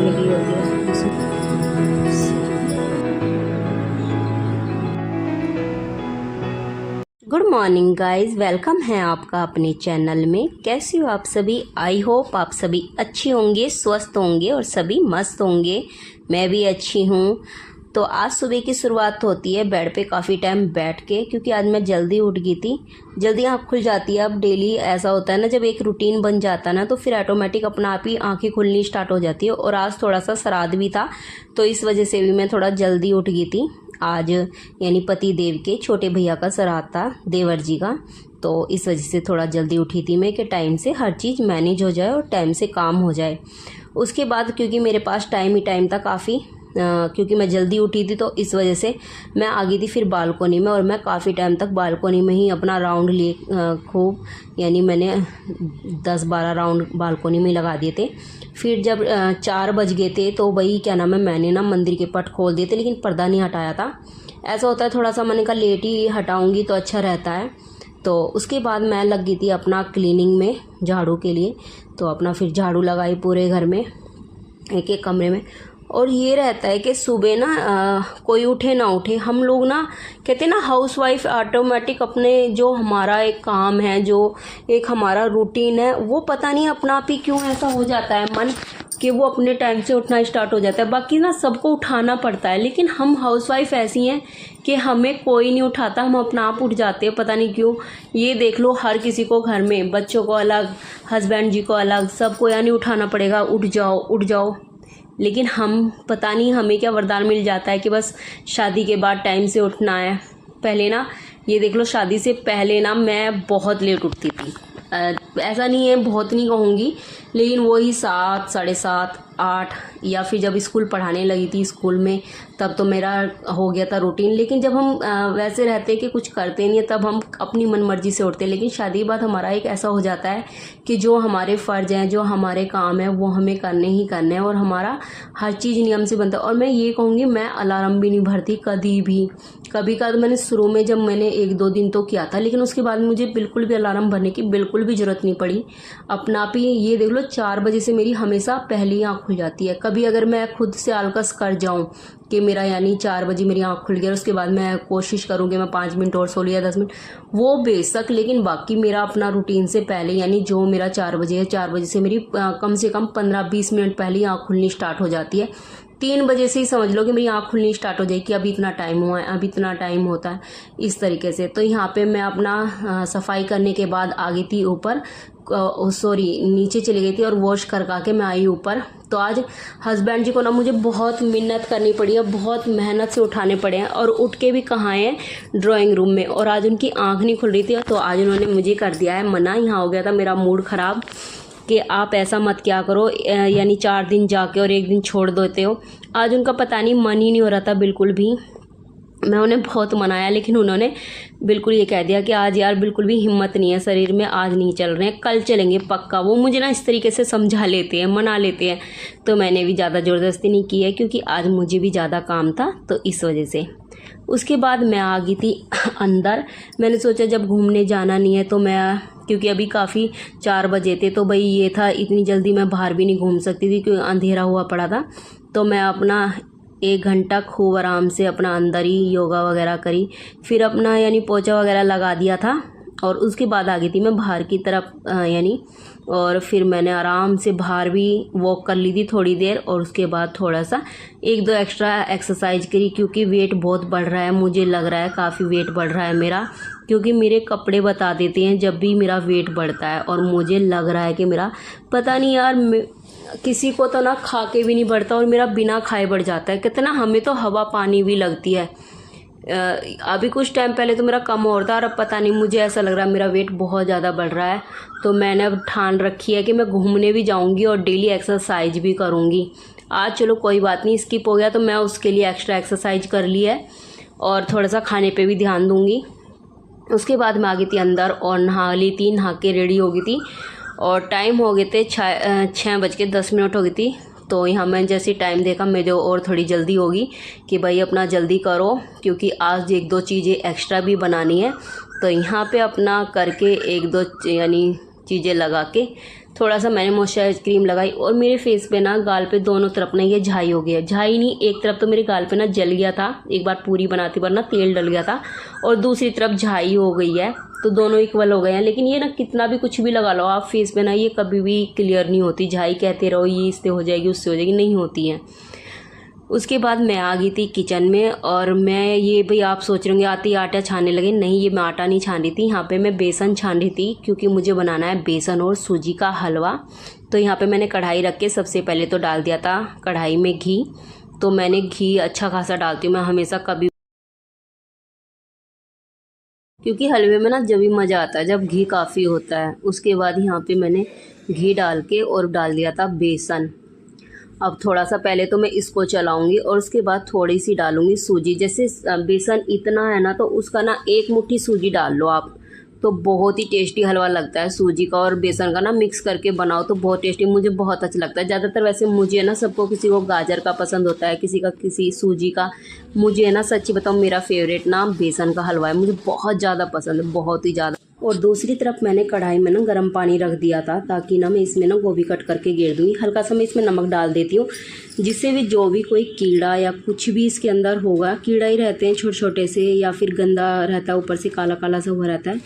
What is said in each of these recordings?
लगी होगी। Good morning guys, welcome है आपका अपने चैनल में। कैसी हो आप सभी? आई होप आप सभी अच्छी होंगे, स्वस्थ होंगे और सभी मस्त होंगे। मैं भी अच्छी हूँ। तो आज सुबह की शुरुआत होती है बेड पे काफ़ी टाइम बैठ के, क्योंकि आज मैं जल्दी उठ गई थी। जल्दी आँख खुल जाती है। अब डेली ऐसा होता है ना, जब एक रूटीन बन जाता है ना तो फिर ऑटोमेटिक अपना आप ही आँखें खुलनी स्टार्ट हो जाती है। और आज थोड़ा सा श्राद्ध भी था तो इस वजह से भी मैं थोड़ा जल्दी उठ गई थी। आज यानी पति देव के छोटे भैया का श्राद्ध था, देवर जी का। तो इस वजह से थोड़ा जल्दी उठी थी मैं कि टाइम से हर चीज़ मैनेज हो जाए और टाइम से काम हो जाए। उसके बाद क्योंकि मेरे पास टाइम ही टाइम था काफ़ी, क्योंकि मैं जल्दी उठी थी तो इस वजह से मैं आ गई थी फिर बालकोनी में। और मैं काफ़ी टाइम तक बालकोनी में ही अपना राउंड लिए खूब, यानी मैंने 10-12 राउंड बालकोनी में लगा दिए थे। फिर जब 4 बज गए थे तो वही क्या नाम है, मैंने ना मंदिर के पट खोल दिए थे, लेकिन पर्दा नहीं हटाया था। ऐसा होता है थोड़ा सा, मैंने कहा लेट ही हटाऊँगी तो अच्छा रहता है। तो उसके बाद मैं लग गई थी अपना क्लीनिंग में, झाड़ू के लिए। तो अपना फिर झाड़ू लगाई पूरे घर में, एक एक कमरे में। और ये रहता है कि सुबह ना कोई उठे ना उठे, हम लोग ना कहते हैं ना हाउस वाइफ ऑटोमेटिक अपने जो हमारा एक काम है, जो एक हमारा रूटीन है, वो पता नहीं अपना आप ही क्यों ऐसा हो जाता है मन कि वो अपने टाइम से उठना स्टार्ट हो जाता है। बाकी ना सबको उठाना पड़ता है, लेकिन हम हाउस वाइफ ऐसी हैं कि हमें कोई नहीं उठाता, हम अपना आप उठ जाते हैं, पता नहीं क्यों। ये देख लो, हर किसी को घर में, बच्चों को अलग, हस्बैंड जी को अलग, सबको यानी उठाना पड़ेगा, उठ जाओ उठ जाओ। लेकिन हम पता नहीं हमें क्या वरदान मिल जाता है कि बस शादी के बाद टाइम से उठना है। पहले ना ये देख लो, शादी से पहले ना मैं बहुत लेट उठती थी। ऐसा नहीं है, बहुत नहीं कहूँगी, लेकिन वही 7, 7:30, 8, या फिर जब स्कूल पढ़ाने लगी थी स्कूल में तब तो मेरा हो गया था रूटीन। लेकिन जब हम वैसे रहते हैं कि कुछ करते नहीं है तब हम अपनी मनमर्जी से उठते हैं। लेकिन शादी के बाद हमारा एक ऐसा हो जाता है कि जो हमारे फ़र्ज हैं, जो हमारे काम है, वो हमें करने ही करने हैं, और हमारा हर चीज़ नियम से बनता है। और मैं ये कहूँगी, मैं अलार्म भी नहीं भरती कभी भी। कभी कभी मैंने शुरू में जब मैंने 1-2 दिन तो किया था, लेकिन उसके बाद मुझे बिल्कुल भी अलार्म भरने की बिल्कुल भी ज़रूरत नहीं पड़ी। अपना आप ही ये देख लो, 4 बजे से मेरी हमेशा पहली आँख खुल जाती है। कभी अगर मैं खुद से आलकस कर जाऊं कि मेरा यानी 4 बजे मेरी आँख खुल गई और उसके बाद मैं कोशिश करूं कि मैं 5 मिनट और सो लिया, 10 मिनट, वो बेशक, लेकिन बाकी मेरा अपना रूटीन से पहले, यानी जो मेरा 4 बजे है, 4 बजे से मेरी कम से कम 15-20 मिनट पहले ही आँख खुलनी स्टार्ट हो जाती है। 3 बजे से ही समझ लो कि मेरी आँख खुलनी स्टार्ट हो जाएगी कि अभी इतना टाइम हुआ है, अभी इतना टाइम होता है, इस तरीके से। तो यहाँ पे मैं अपना सफाई करने के बाद आ गई थी ऊपर, नीचे चली गई थी और वॉश कर के मैं आई ऊपर। तो आज हस्बैंड जी को ना मुझे बहुत मिन्नत करनी पड़ी है, बहुत मेहनत से उठाने पड़े हैं, और उठ के भी कहाँ हैं, ड्राइंग रूम में। और आज उनकी आँख नहीं खुल रही थी तो आज उन्होंने मुझे कर दिया है मना। यहाँ हो गया था मेरा मूड ख़राब कि आप ऐसा मत क्या करो, यानी 4 दिन जाके और 1 दिन छोड़ देते हो। आज उनका पता नहीं मन ही नहीं हो रहा था बिल्कुल भी। मैं उन्हें बहुत मनाया, लेकिन उन्होंने बिल्कुल ये कह दिया कि आज यार बिल्कुल भी हिम्मत नहीं है शरीर में, आज नहीं चल रहे हैं, कल चलेंगे पक्का। वो मुझे ना इस तरीके से समझा लेते हैं, मना लेते हैं। तो मैंने भी ज़्यादा ज़बरदस्ती नहीं की है, क्योंकि आज मुझे भी ज़्यादा काम था तो इस वजह से। उसके बाद मैं आ गई थी अंदर। मैंने सोचा जब घूमने जाना नहीं है तो मैं, क्योंकि अभी काफ़ी 4 बजे थे तो भाई ये था, इतनी जल्दी मैं बाहर भी नहीं घूम सकती थी क्योंकि अंधेरा हुआ पड़ा था। तो मैं अपना 1 घंटा खूब आराम से अपना अंदर ही योगा वगैरह करी, फिर अपना यानी पोछा वगैरह लगा दिया था। और उसके बाद आ गई थी मैं बाहर की तरफ, यानी, और फिर मैंने आराम से बाहर भी वॉक कर ली थी थोड़ी देर। और उसके बाद थोड़ा सा 1-2 एक्स्ट्रा एक्सरसाइज करी, क्योंकि वेट बहुत बढ़ रहा है, मुझे लग रहा है काफ़ी वेट बढ़ रहा है मेरा, क्योंकि मेरे कपड़े बता देते हैं जब भी मेरा वेट बढ़ता है। और मुझे लग रहा है कि मेरा पता नहीं यार, किसी को तो ना खा के भी नहीं बढ़ता और मेरा बिना खाए बढ़ जाता है। कितना हमें तो हवा पानी भी लगती है। अभी कुछ टाइम पहले तो मेरा कम हो रहा था, और अब पता नहीं, मुझे ऐसा लग रहा है मेरा वेट बहुत ज़्यादा बढ़ रहा है। तो मैंने अब ठान रखी है कि मैं घूमने भी जाऊंगी और डेली एक्सरसाइज भी करूंगी। आज चलो कोई बात नहीं, स्किप हो गया तो मैं उसके लिए एक्स्ट्रा एक्सरसाइज कर ली है, और थोड़ा सा खाने पे भी ध्यान दूंगी। उसके बाद मैं आ गई थी अंदर और नहा ली थी, नहा के रेडी हो गई थी। और टाइम हो गए थे 6:10 हो गई थी। तो यहाँ मैं जैसे टाइम देखा, मेरे और थोड़ी जल्दी होगी कि भाई अपना जल्दी करो, क्योंकि आज 1-2 चीज़ें एक्स्ट्रा भी बनानी है। तो यहाँ पे अपना करके 1-2 यानी चीज़ें लगा के थोड़ा सा मैंने मॉइस्चराइज क्रीम लगाई और मेरे फेस पे ना गाल पे दोनों तरफ ना ये झाई हो गया। झाई नहीं, एक तरफ तो मेरे गाल पे ना जल गया था, एक बार पूरी बनाती पर ना तेल डल गया था, और दूसरी तरफ झाई हो गई है। तो दोनों इक्वल हो गए हैं। लेकिन ये ना कितना भी कुछ भी लगा लो आप फेस पे ना, ये कभी भी क्लियर नहीं होती। झाई कहते रहो ये इससे हो जाएगी उससे हो जाएगी, नहीं होती है। उसके बाद मैं आ गई थी किचन में, और मैं ये भाई आप सोच रहे होंगे आती आटा छानने लगे, नहीं ये मैं आटा नहीं छान रही थी, यहाँ पे मैं बेसन छान रही थी, क्योंकि मुझे बनाना है बेसन और सूजी का हलवा। तो यहाँ पे मैंने कढ़ाई रख के सबसे पहले तो डाल दिया था कढ़ाई में घी। तो मैंने घी अच्छा खासा डालती हूँ मैं हमेशा, कभी, क्योंकि हलवे में ना जब भी मज़ा आता है जब घी काफ़ी होता है। उसके बाद यहाँ पे मैंने घी डाल के और डाल दिया था बेसन। अब थोड़ा सा पहले तो मैं इसको चलाऊंगी और उसके बाद थोड़ी सी डालूंगी सूजी। जैसे बेसन इतना है ना तो उसका ना एक मुट्ठी सूजी डाल लो आप, तो बहुत ही टेस्टी हलवा लगता है। सूजी का और बेसन का ना मिक्स करके बनाओ तो बहुत टेस्टी, मुझे बहुत अच्छा लगता है। ज़्यादातर वैसे मुझे ना सबको, किसी को गाजर का पसंद होता है, किसी का किसी सूजी का। मुझे ना सच्ची बताऊँ मेरा फेवरेट ना बेसन का हलवा है, मुझे बहुत ज़्यादा पसंद है, बहुत ही ज़्यादा। और दूसरी तरफ मैंने कढ़ाई में ना गर्म पानी रख दिया था, ताकि ना मैं इसमें ना गोभी कट करके घेर दूँगी। हल्का सा मैं इसमें नमक डाल देती हूँ, जिससे भी जो भी कोई कीड़ा या कुछ भी इसके अंदर होगा, कीड़ा ही रहते हैं छोटे छोटे से, या फिर गंदा रहता है ऊपर से काला काला सा हुआ रहता है,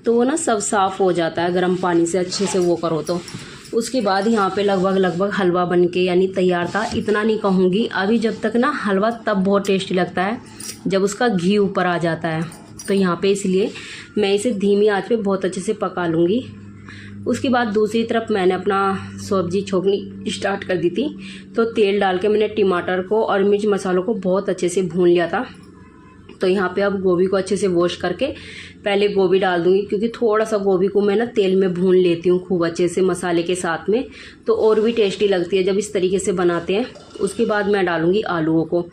तो वो ना सब साफ़ हो जाता है गर्म पानी से अच्छे से वो करो तो। उसके बाद यहाँ पे लगभग हलवा बन के यानी तैयार था। इतना नहीं कहूँगी अभी, जब तक ना हलवा तब बहुत टेस्टी लगता है जब उसका घी ऊपर आ जाता है। तो यहाँ पे इसलिए मैं इसे धीमी आंच पे बहुत अच्छे से पका लूँगी। उसके बाद दूसरी तरफ मैंने अपना सब्जी छोंकनी स्टार्ट कर दी थी। तो तेल डाल के मैंने टमाटर को और मिर्च मसालों को बहुत अच्छे से भून लिया था। तो यहाँ पे अब गोभी को अच्छे से वॉश करके पहले गोभी डाल दूँगी, क्योंकि थोड़ा सा गोभी को मैं ना तेल में भून लेती हूँ खूब अच्छे से मसाले के साथ में, तो और भी टेस्टी लगती है जब इस तरीके से बनाते हैं। उसके बाद मैं डालूँगी आलूओं को।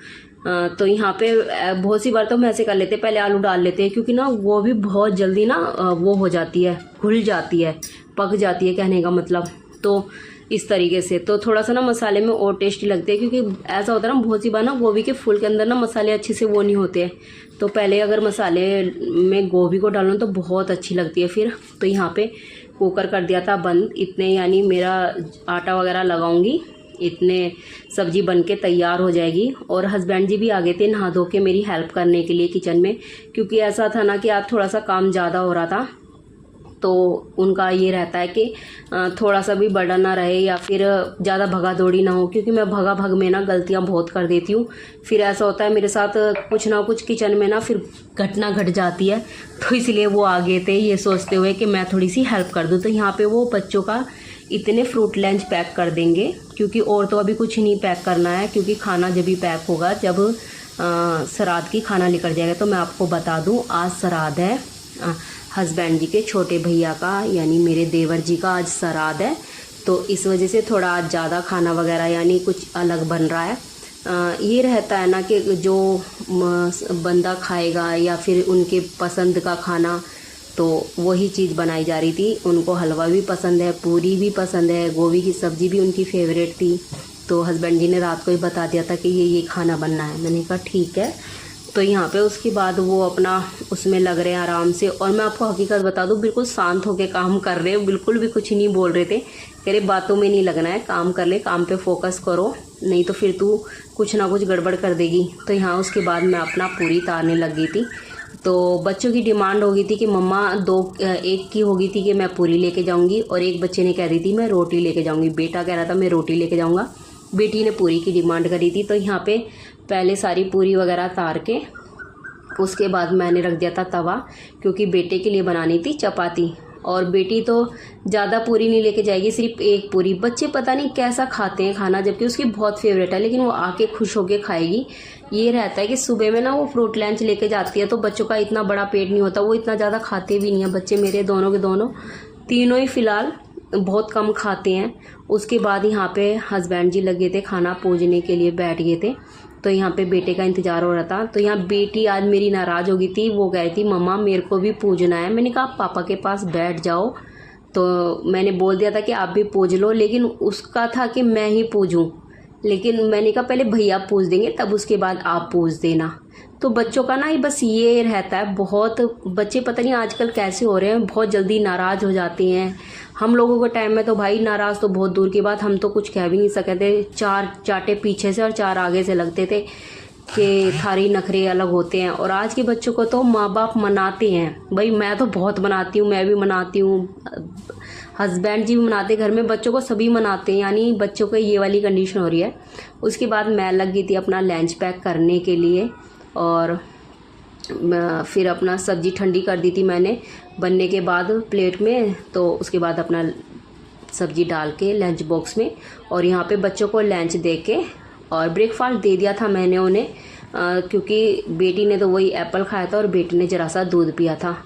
तो यहाँ पे बहुत सी बार तो हम ऐसे कर लेते हैं, पहले आलू डाल लेते हैं, क्योंकि ना वो भी बहुत जल्दी ना वो हो जाती है, घुल जाती है, पक जाती है कहने का मतलब। तो इस तरीके से तो थोड़ा सा ना मसाले में और टेस्टी लगते हैं, क्योंकि ऐसा होता है ना बहुत सी बार ना गोभी के फूल के अंदर ना मसाले अच्छे से वो नहीं होते हैं। तो पहले अगर मसाले में गोभी को डालूँ तो बहुत अच्छी लगती है फिर। तो यहाँ पे कुकर कर दिया था बंद। इतने यानी मेरा आटा वगैरह लगाऊंगी, इतने सब्जी बन के तैयार हो जाएगी। और हस्बैंड जी भी आ गए थे नहा धो के मेरी हेल्प करने के लिए किचन में, क्योंकि ऐसा था ना कि आज थोड़ा सा काम ज़्यादा हो रहा था। तो उनका ये रहता है कि थोड़ा सा भी बर्डन ना रहे या फिर ज़्यादा भगा दौड़ी ना हो, क्योंकि मैं भगा भग में ना गलतियाँ बहुत कर देती हूँ। फिर ऐसा होता है मेरे साथ कुछ ना कुछ किचन में ना फिर घटना घट जाती है। तो इसलिए वो आ गए थे ये सोचते हुए कि मैं थोड़ी सी हेल्प कर दूँ। तो यहाँ पे वो बच्चों का इतने फ्रूट लंच पैक कर देंगे, क्योंकि और तो अभी कुछ नहीं पैक करना है, क्योंकि खाना जब भी पैक होगा जब श्राद्ध की खाना लेकर जाएगा। तो मैं आपको बता दूँ आज श्राद्ध है हस्बैंड जी के छोटे भैया का, यानी मेरे देवर जी का आज श्राद्ध है। तो इस वजह से थोड़ा आज ज़्यादा खाना वगैरह यानी कुछ अलग बन रहा है। ये रहता है ना कि जो बंदा खाएगा या फिर उनके पसंद का खाना, तो वही चीज़ बनाई जा रही थी। उनको हलवा भी पसंद है, पूरी भी पसंद है, गोभी की सब्ज़ी भी उनकी फेवरेट थी। तो हस्बैंड जी ने रात को ही बता दिया था कि ये खाना बनना है। मैंने कहा ठीक है। तो यहाँ पे उसके बाद वो अपना उसमें लग रहे हैं आराम से। और मैं आपको हकीकत बता दूँ, बिल्कुल शांत होकर काम कर रहे हैं, बिल्कुल भी कुछ नहीं बोल रहे थे। कह रहे बातों में नहीं लगना है, काम कर ले, काम पे फोकस करो, नहीं तो फिर तू कुछ ना कुछ गड़बड़ कर देगी। तो यहाँ उसके बाद मैं अपना पूरी तारने लग गई थी। तो बच्चों की डिमांड हो गई थी कि मम्मा एक की हो गई थी कि मैं पूरी लेके जाऊंगी, और एक बच्चे ने कह दी थी मैं रोटी लेके जाऊंगी। बेटा कह रहा था मैं रोटी लेके जाऊंगा, बेटी ने पूरी की डिमांड करी थी। तो यहाँ पे पहले सारी पूरी वगैरह तार के उसके बाद मैंने रख दिया था तवा, क्योंकि बेटे के लिए बनानी थी चपाती। और बेटी तो ज़्यादा पूरी नहीं लेके जाएगी, सिर्फ एक पूरी। बच्चे पता नहीं कैसा खाते हैं खाना, जबकि उसकी बहुत फेवरेट है, लेकिन वो आके खुश होके खाएगी। ये रहता है कि सुबह में ना वो फ्रूट लंच लेके जाती है, तो बच्चों का इतना बड़ा पेट नहीं होता, वो इतना ज़्यादा खाते भी नहीं है बच्चे मेरे, दोनों के दोनों, तीनों ही फ़िलहाल बहुत कम खाते हैं। उसके बाद यहाँ पे हस्बैंड जी लगे थे खाना पूजने के लिए, बैठ गए थे। तो यहाँ पे बेटे का इंतज़ार हो रहा था। तो यहाँ बेटी आज मेरी नाराज़ हो गई थी, वो कह रही थी मम्मा मेरे को भी पूजना है। मैंने कहा आप पापा के पास बैठ जाओ। तो मैंने बोल दिया था कि आप भी पूज लो, लेकिन उसका था कि मैं ही पूजूं, लेकिन मैंने कहा पहले भैया पूछ देंगे तब उसके बाद आप पूछ देना। तो बच्चों का ना बस ये रहता है, बहुत बच्चे पता नहीं आजकल कैसे हो रहे हैं, बहुत जल्दी नाराज़ हो जाते हैं। हम लोगों के टाइम में तो भाई नाराज़ तो बहुत दूर की बात, हम तो कुछ कह भी नहीं सकते थे। 4 चाटे पीछे से और 4 आगे से लगते थे कि थारी नखरे अलग होते हैं। और आज के बच्चों को तो माँ बाप मनाते हैं। भाई मैं तो बहुत मनाती हूँ, मैं भी मनाती हूँ, हस्बैंड जी भी मनाते, घर में बच्चों को सभी मनाते हैं। यानी बच्चों को ये वाली कंडीशन हो रही है। उसके बाद मैं लग गई थी अपना लंच पैक करने के लिए, और फिर अपना सब्जी ठंडी कर दी थी मैंने बनने के बाद प्लेट में। तो उसके बाद अपना सब्जी डाल के लंच बॉक्स में, और यहाँ पे बच्चों को लंच दे के और ब्रेकफास्ट दे दिया था मैंने उन्हें, क्योंकि बेटी ने तो वही एप्पल खाया था और बेटी ने ज़रा सा दूध पिया था।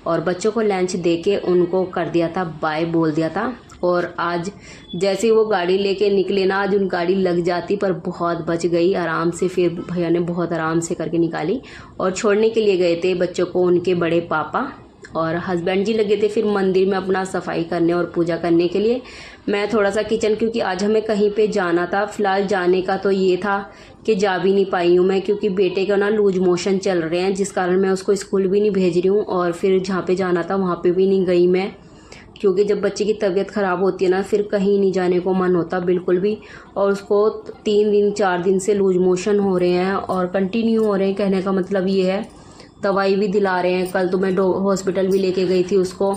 और बच्चों को लंच दे के उनको कर दिया था बाय, बोल दिया था। और आज जैसे वो गाड़ी लेके निकले ना, आज उन गाड़ी लग जाती पर बहुत बच गई आराम से। फिर भैया ने बहुत आराम से करके निकाली। और छोड़ने के लिए गए थे बच्चों को उनके बड़े पापा, और हस्बैंड जी लगे थे फिर मंदिर में अपना सफाई करने और पूजा करने के लिए। मैं थोड़ा सा किचन, क्योंकि आज हमें कहीं पे जाना था, फिलहाल जाने का तो ये था कि जा भी नहीं पाई हूँ मैं, क्योंकि बेटे का ना लूज मोशन चल रहे हैं, जिस कारण मैं उसको स्कूल भी नहीं भेज रही हूँ। और फिर जहाँ पे जाना था वहाँ पे भी नहीं गई मैं, क्योंकि जब बच्चे की तबीयत ख़राब होती है ना, फिर कहीं नहीं जाने को मन होता बिल्कुल भी। और उसको 3 दिन 4 दिन से लूज मोशन हो रहे हैं और कंटिन्यू हो रहे हैं। कहने का मतलब ये है, दवाई भी दिला रहे हैं। कल तो मैं हॉस्पिटल भी लेके गई थी उसको,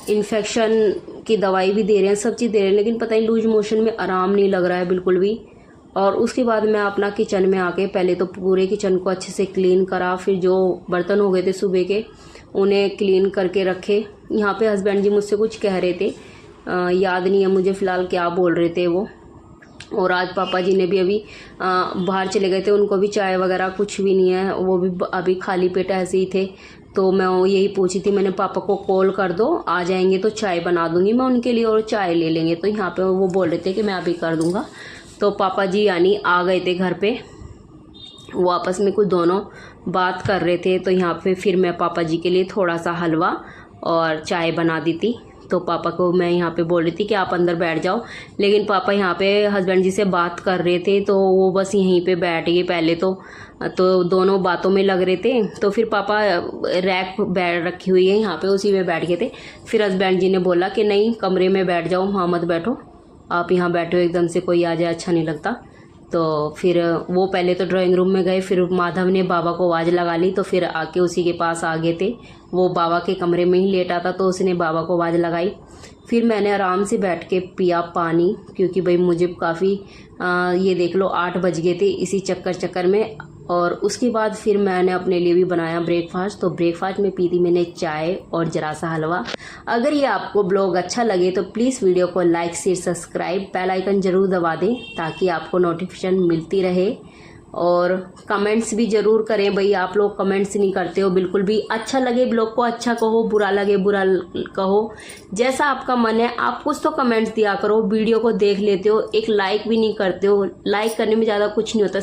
इन्फेक्शन की दवाई भी दे रहे हैं, सब चीज़ दे रहे हैं, लेकिन पता नहीं लूज मोशन में आराम नहीं लग रहा है बिल्कुल भी। और उसके बाद मैं अपना किचन में आके पहले तो पूरे किचन को अच्छे से क्लीन करा, फिर जो बर्तन हो गए थे सुबह के उन्हें क्लीन करके रखे। यहाँ पे हस्बैंड जी मुझसे कुछ कह रहे थे, याद नहीं है मुझे फ़िलहाल क्या बोल रहे थे वो। और आज पापा जी ने भी अभी बाहर चले गए थे, उनको भी चाय वगैरह कुछ भी नहीं है, वो भी अभी खाली पेट ऐसे ही थे। तो मैं यही पूछी थी, मैंने पापा को कॉल कर दो, आ जाएंगे तो चाय बना दूंगी मैं उनके लिए और चाय ले लेंगे। तो यहाँ पे वो बोल रहे थे कि मैं अभी कर दूंगा। तो पापा जी यानी आ गए थे घर पे, वो आपस में कुछ दोनों बात कर रहे थे। तो यहाँ पे फिर मैं पापा जी के लिए थोड़ा सा हलवा और चाय बना दी थी। तो पापा को मैं यहाँ पे बोल रही थी कि आप अंदर बैठ जाओ, लेकिन पापा यहाँ पे हस्बैंड जी से बात कर रहे थे, तो वो बस यहीं पे बैठ गए पहले तो दोनों बातों में लग रहे थे। तो फिर पापा रैक बैठ रखी हुई है यहाँ पे, उसी में बैठ गए थे। फिर हस्बैंड जी ने बोला कि नहीं कमरे में बैठ जाओ, वहाँ मत बैठो, आप यहाँ बैठो, एकदम से कोई आ जाए अच्छा नहीं लगता। तो फिर वो पहले तो ड्राइंग रूम में गए, फिर माधव ने बाबा को आवाज़ लगा ली, तो फिर आके उसी के पास आ गए थे। वो बाबा के कमरे में ही लेटा था, तो उसने बाबा को आवाज़ लगाई। फिर मैंने आराम से बैठ के पिया पानी, क्योंकि भाई मुझे काफ़ी ये देख लो 8 बज गए थे इसी चक्कर में। और उसके बाद फिर मैंने अपने लिए भी बनाया ब्रेकफास्ट। तो ब्रेकफास्ट में पी थी मैंने चाय और ज़रा सा हलवा। अगर ये आपको ब्लॉग अच्छा लगे तो प्लीज़ वीडियो को like share subscribe, bell icon ज़रूर दबा दें ताकि आपको नोटिफिकेशन मिलती रहे। और कमेंट्स भी ज़रूर करें, भाई आप लोग कमेंट्स नहीं करते हो बिल्कुल भी। अच्छा लगे ब्लॉग को अच्छा कहो, बुरा लगे बुरा कहो, जैसा आपका मन है। आप कुछ तो कमेंट्स दिया करो, वीडियो को देख लेते हो, एक लाइक भी नहीं करते हो। लाइक करने में ज़्यादा कुछ नहीं होता।